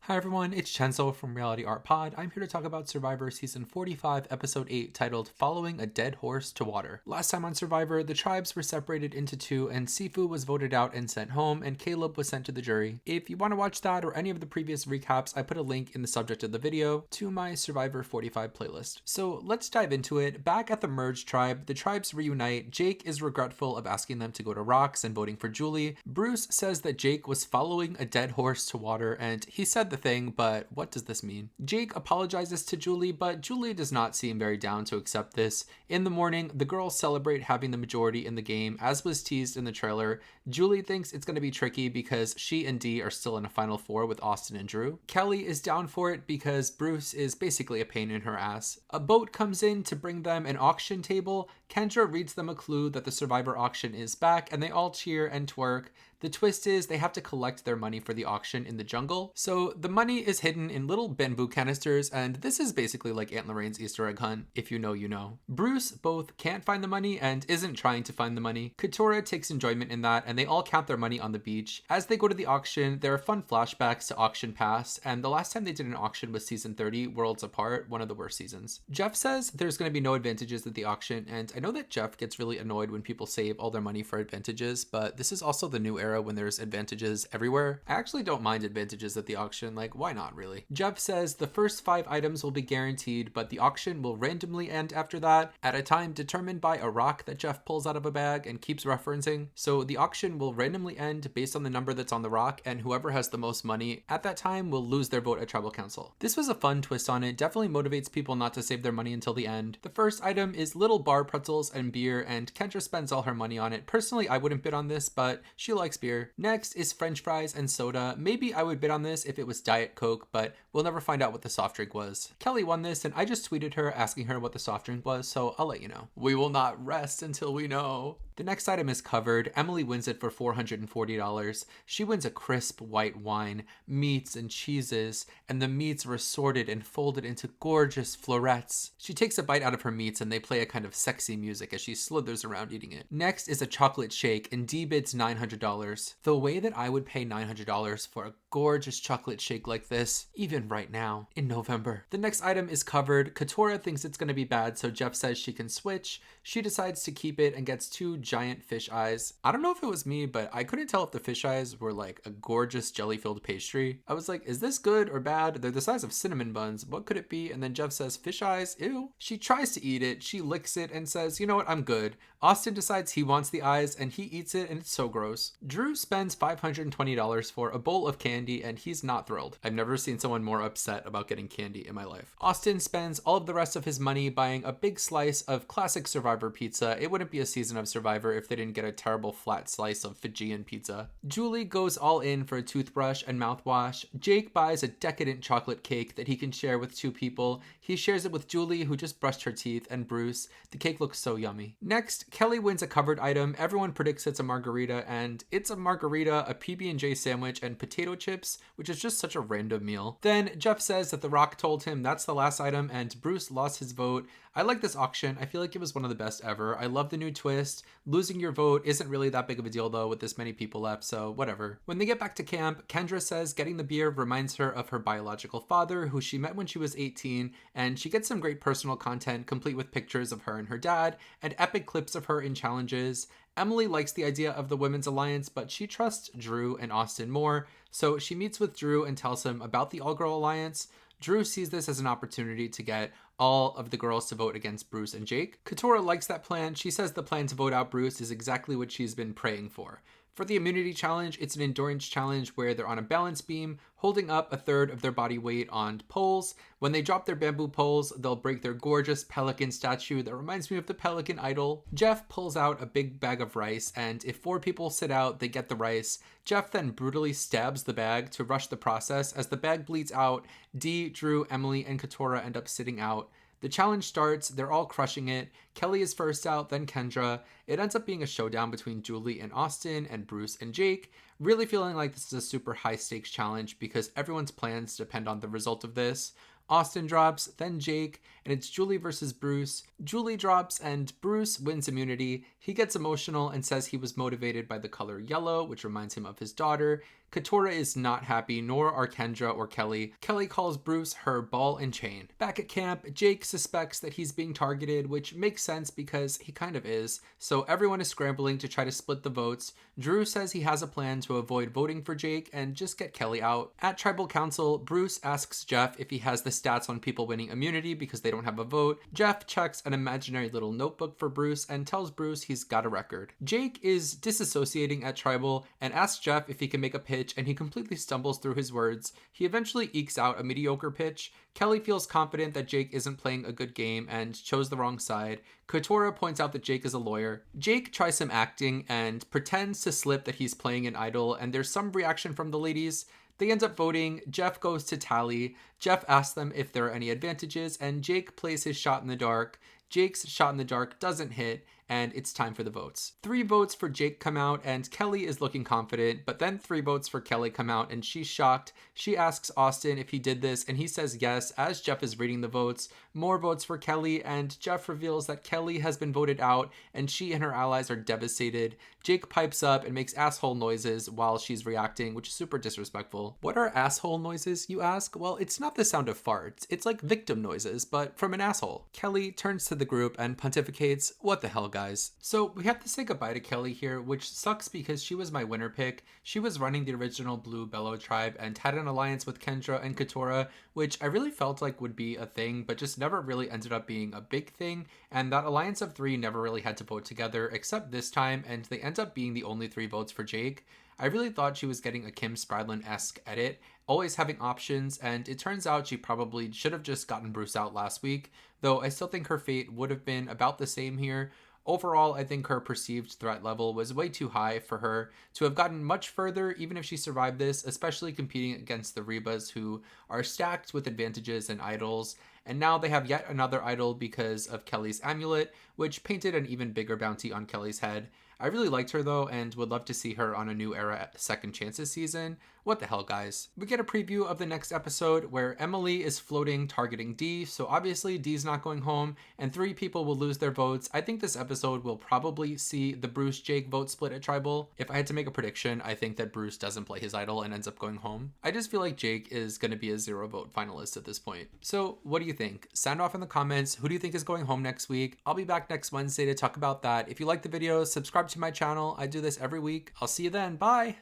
Hi everyone, it's Chenzo from Reality Art Pod. I'm here to talk about Survivor Season 45, Episode 8, titled Following a Dead Horse to Water. Last time on Survivor, the tribes were separated into two, and Sifu was voted out and sent home, and Caleb was sent to the jury. If you want to watch that or any of the previous recaps, I put a link in the subject of the video to my Survivor 45 playlist. So let's dive into it. Back at the merged tribe, the tribes reunite. Jake is regretful of asking them to go to Rocks and voting for Julie. Bruce says that Jake was following a dead horse to water, and he said the thing, but what does this mean? Jake apologizes to Julie, but Julie does not seem very down to accept this. In the morning, the girls celebrate having the majority in the game, as was teased in the trailer. Julie thinks it's going to be tricky because she and Dee are still in a Final Four with Austin and Drew. Kelly is down for it because Bruce is basically a pain in her ass. A boat comes in to bring them an auction table. Kendra reads them a clue that the Survivor auction is back, and they all cheer and twerk. The twist is they have to collect their money for the auction in the jungle. So the money is hidden in little bamboo canisters, and this is basically like Aunt Lorraine's Easter egg hunt. If you know, you know. Bruce both can't find the money and isn't trying to find the money. Katurah takes enjoyment in that, and they all count their money on the beach. As they go to the auction, there are fun flashbacks to Auction Pass, and the last time they did an auction was season 30, Worlds Apart, one of the worst seasons. Jeff says there's going to be no advantages at the auction, and I know that Jeff gets really annoyed when people save all their money for advantages, but this is also the new era when there's advantages everywhere. I actually don't mind advantages at the auction, like why not really? Jeff says the first 5 items will be guaranteed, but the auction will randomly end after that, at a time determined by a rock that Jeff pulls out of a bag and keeps referencing. So the auction will randomly end based on the number that's on the rock, and whoever has the most money at that time will lose their vote at tribal council. This was a fun twist on it, definitely motivates people not to save their money until the end. The first item is little bar pretzels and beer, and Kendra spends all her money on it. Personally, I wouldn't bid on this, but she likes beer. Next is french fries and soda. Maybe I would bid on this if it was Diet Coke, but we'll never find out what the soft drink was. Kelly won this, and I just tweeted her asking her what the soft drink was, so I'll let you know. We will not rest until we know. The next item is covered. Emily wins it for $440. She wins a crisp white wine, meats and cheeses, and the meats were sorted and folded into gorgeous florets. She takes a bite out of her meats and they play a kind of sexy music as she slithers around eating it. Next is a chocolate shake, and Dee bids $900. The way that I would pay $900 for a gorgeous chocolate shake like this, even right now, in November. The next item is covered. Katurah thinks it's going to be bad, so Jeff says she can switch. She decides to keep it and gets 2 giant fish eyes. I don't know if it was me, but I couldn't tell if the fish eyes were like a gorgeous jelly-filled pastry. I was like, is this good or bad? They're the size of cinnamon buns. What could it be? And then Jeff says, fish eyes? Ew. She tries to eat it. She licks it and says, you know what? I'm good. Austin decides he wants the eyes and he eats it, and it's so gross. Drew spends $520 for a bowl of candy, and he's not thrilled. I've never seen someone more upset about getting candy in my life. Austin spends all of the rest of his money buying a big slice of classic Survivor pizza. It wouldn't be a season of Survivor if they didn't get a terrible flat slice of Fijian pizza. Julie goes all in for a toothbrush and mouthwash. Jake buys a decadent chocolate cake that he can share with 2 people. He shares it with Julie, who just brushed her teeth, and Bruce. The cake looks so yummy. Next, Kelly wins a covered item. Everyone predicts it's a margarita, and it's a margarita, a PB&J sandwich, and potato chips, which is just such a random meal. Then Jeff says that The Rock told him that's the last item, and Bruce lost his vote. I like this auction. I feel like it was one of the best ever. I love the new twist. Losing your vote isn't really that big of a deal though with this many people left, so whatever. When they get back to camp, Kendra says getting the beer reminds her of her biological father, who she met when she was 18, and she gets some great personal content complete with pictures of her and her dad and epic clips of her in challenges. Emily likes the idea of the Women's Alliance, but she trusts Drew and Austin more, so she meets with Drew and tells him about the All-Girl Alliance. Drew sees this as an opportunity to get all of the girls to vote against Bruce and Jake. Katurah likes that plan. She says the plan to vote out Bruce is exactly what she's been praying for. For the immunity challenge, it's an endurance challenge where they're on a balance beam, holding up a third of their body weight on poles. When they drop their bamboo poles, they'll break their gorgeous pelican statue that reminds me of the Pelican Idol. Jeff pulls out a big bag of rice, and if 4 people sit out, they get the rice. Jeff then brutally stabs the bag to rush the process. As the bag bleeds out, Dee, Drew, Emily, and Katurah end up sitting out. The challenge starts, they're all crushing it. Kelly is first out, then Kendra. It ends up being a showdown between Julie and Austin and Bruce and Jake. Really feeling like this is a super high stakes challenge because everyone's plans depend on the result of this. Austin drops, then Jake, and it's Julie versus Bruce. Julie drops and Bruce wins immunity. He gets emotional and says he was motivated by the color yellow, which reminds him of his daughter. Katurah is not happy, nor are Kendra or Kelly. Kelly calls Bruce her ball and chain. Back at camp, Jake suspects that he's being targeted, which makes sense because he kind of is. So everyone is scrambling to try to split the votes. Drew says he has a plan to avoid voting for Jake and just get Kelly out. At Tribal Council, Bruce asks Jeff if he has the stats on people winning immunity because they don't have a vote. Jeff checks an imaginary little notebook for Bruce and tells Bruce he's got a record. Jake is disassociating at Tribal and asks Jeff if he can make a pitch, and he completely stumbles through his words. He eventually ekes out a mediocre pitch. Kelly feels confident that Jake isn't playing a good game and chose the wrong side. Katurah points out that Jake is a lawyer. Jake tries some acting and pretends to slip that he's playing an idol, and there's some reaction from the ladies. They end up voting. Jeff goes to tally. Jeff asks them if there are any advantages, and Jake plays his shot in the dark. Jake's shot in the dark doesn't hit, and it's time for the votes. 3 votes for Jake come out, and Kelly is looking confident, but then 3 votes for Kelly come out, and she's shocked. She asks Austin if he did this, and he says yes as Jeff is reading the votes. More votes for Kelly, and Jeff reveals that Kelly has been voted out, and she and her allies are devastated. Jake pipes up and makes asshole noises while she's reacting, which is super disrespectful. What are asshole noises, you ask? Well, it's not the sound of farts. It's like victim noises, but from an asshole. Kelly turns to the group and pontificates, "What the hell, guys?" So we have to say goodbye to Kelly here, which sucks because she was my winner pick. She was running the original Blue Bellow tribe and had an alliance with Kendra and Katurah, which I really felt like would be a thing, but just never really ended up being a big thing. And that alliance of 3 never really had to vote together except this time, and they end up being the only 3 votes for Jake. I really thought she was getting a Kim Spradlin-esque edit, always having options, and it turns out she probably should have just gotten Bruce out last week, though I still think her fate would have been about the same here. Overall, I think her perceived threat level was way too high for her to have gotten much further, even if she survived this, especially competing against the Rebas, who are stacked with advantages and idols. And now they have yet another idol because of Kelly's amulet, which painted an even bigger bounty on Kelly's head. I really liked her though, and would love to see her on a New Era Second Chances season. What the hell, guys? We get a preview of the next episode where Emily is floating targeting Dee, so obviously Dee's not going home, and 3 people will lose their votes. I think this episode will probably see the Bruce-Jake vote split at Tribal. If I had to make a prediction, I think that Bruce doesn't play his idol and ends up going home. I just feel like Jake is going to be a 0 vote finalist at this point. So what do you think? Sound off in the comments. Who do you think is going home next week? I'll be back next Wednesday to talk about that. If you like the video, subscribe to my channel. I do this every week. I'll see you then. Bye!